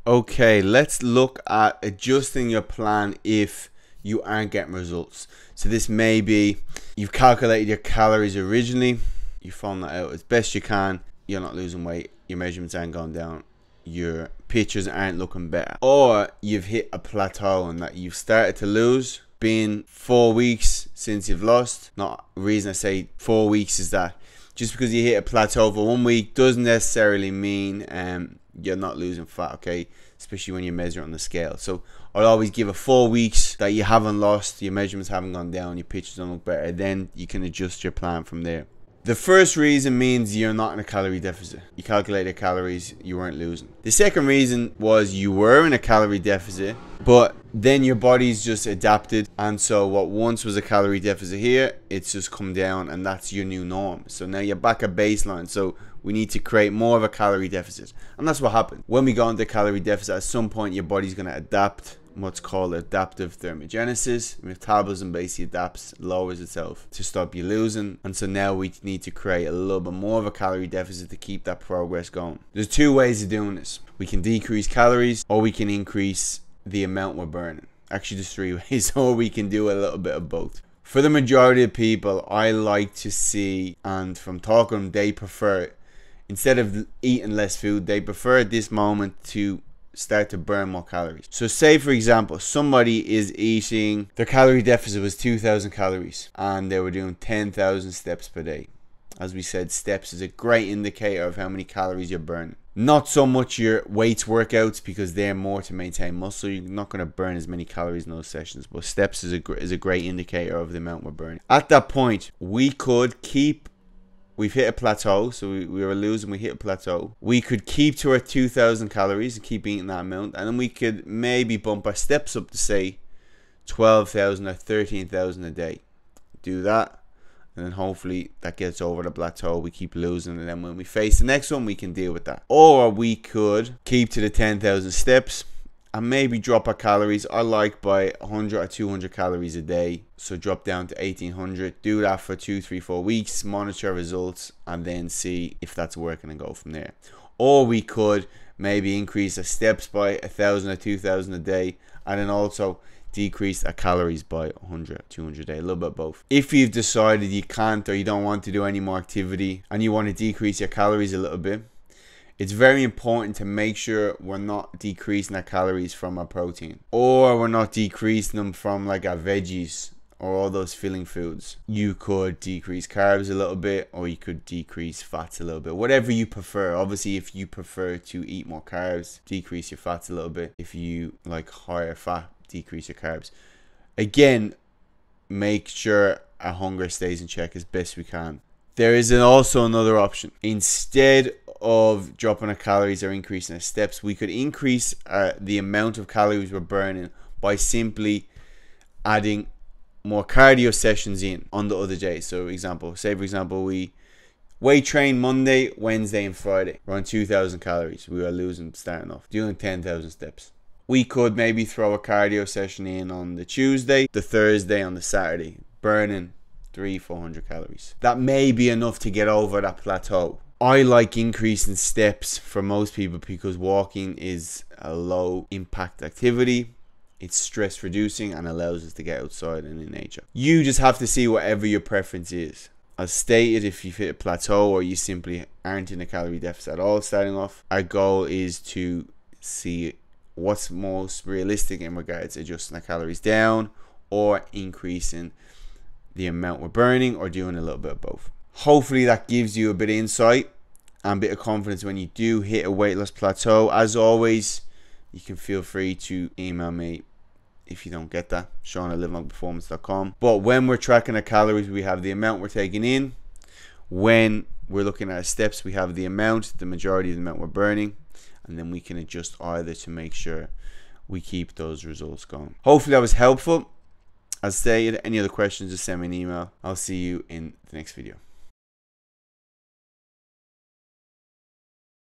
Okay, let's look at adjusting your plan if you aren't getting results. So this may be you've calculated your calories originally, you found that out as best you can, you're not losing weight, your measurements aren't going down, your pictures aren't looking better, or you've hit a plateau and that you've started to lose. Been 4 weeks since you've lost. Not the reason I say 4 weeks is that just because you hit a plateau for 1 week doesn't necessarily mean you're not losing fat, okay? Especially when you measure on the scale. So I'll always give a 4 weeks that you haven't lost, your measurements haven't gone down, your pictures don't look better, then you can adjust your plan from there. The first reason means you're not in a calorie deficit. You calculated calories, you weren't losing. The second reason was you were in a calorie deficit, but then your body's just adapted, and so what once was a calorie deficit here, it's just come down, and that's your new norm. So now you're back at baseline, so we need to create more of a calorie deficit, and that's what happened. When we go into calorie deficit, at some point your body's going to adapt, what's called adaptive thermogenesis. Metabolism basically adapts, lowers itself to stop you losing, and so now we need to create a little bit more of a calorie deficit to keep that progress going. There's two ways of doing this. We can decrease calories, or we can increase the amount we're burning. Actually, there's three ways, or we can do a little bit of both. For the majority of people, I like to see, and from talking, they prefer, instead of eating less food, they prefer at this moment to start to burn more calories. So say for example, somebody is eating, their calorie deficit was 2,000 calories and they were doing 10,000 steps per day. As we said, steps is a great indicator of how many calories you're burning. Not so much your weights workouts, because they're more to maintain muscle. You're not going to burn as many calories in those sessions, but steps is a great indicator of the amount we're burning. At that point, we could keep, we've hit a plateau, so we were losing, we hit a plateau. We could keep to our 2,000 calories and keep eating that amount, and then we could maybe bump our steps up to say 12,000 or 13,000 a day. Do that, and then hopefully that gets over the plateau. We keep losing, and then when we face the next one, we can deal with that. Or we could keep to the 10,000 steps and maybe drop our calories, I like, by 100 or 200 calories a day. So drop down to 1,800. Do that for 2, 3, 4 weeks, monitor results, and then see if that's working and go from there. Or we could maybe increase our steps by 1,000 or 2,000 a day, and then also decrease our calories by 100, 200 a day, a little bit of both. If you've decided you can't or you don't want to do any more activity and you want to decrease your calories a little bit, it's very important to make sure we're not decreasing our calories from our protein, or we're not decreasing them from like our veggies or all those filling foods. You could decrease carbs a little bit, or you could decrease fats a little bit, whatever you prefer. Obviously, if you prefer to eat more carbs, decrease your fats a little bit. If you like higher fat, decrease your carbs. Again, make sure our hunger stays in check as best we can. There is also another option. Instead of dropping our calories or increasing our steps, we could increase the amount of calories we're burning by simply adding more cardio sessions in on the other days. So say for example we weight train Monday, Wednesday and Friday. We're on 2,000 calories. We are losing starting off, doing 10,000 steps. We could maybe throw a cardio session in on the Tuesday, the Thursday, on the Saturday, burning 300-400 calories. That may be enough to get over that plateau. I like increasing steps for most people because walking is a low impact activity. It's stress reducing and allows us to get outside and in nature. You just have to see whatever your preference is. As stated, if you've hit a plateau or you simply aren't in a calorie deficit at all starting off, our goal is to see what's most realistic in regards to adjusting our calories down or increasing the amount we're burning, or doing a little bit of both. Hopefully that gives you a bit of insight and a bit of confidence when you do hit a weight loss plateau. As always, you can feel free to email me if you don't get that, Sean@livelongperformance.com. But when we're tracking our calories, we have the amount we're taking in. When we're looking at our steps, we have the majority of the amount we're burning, and then we can adjust either to make sure we keep those results going. Hopefully that was helpful. As stated, any other questions, just send me an email. I'll see you in the next video.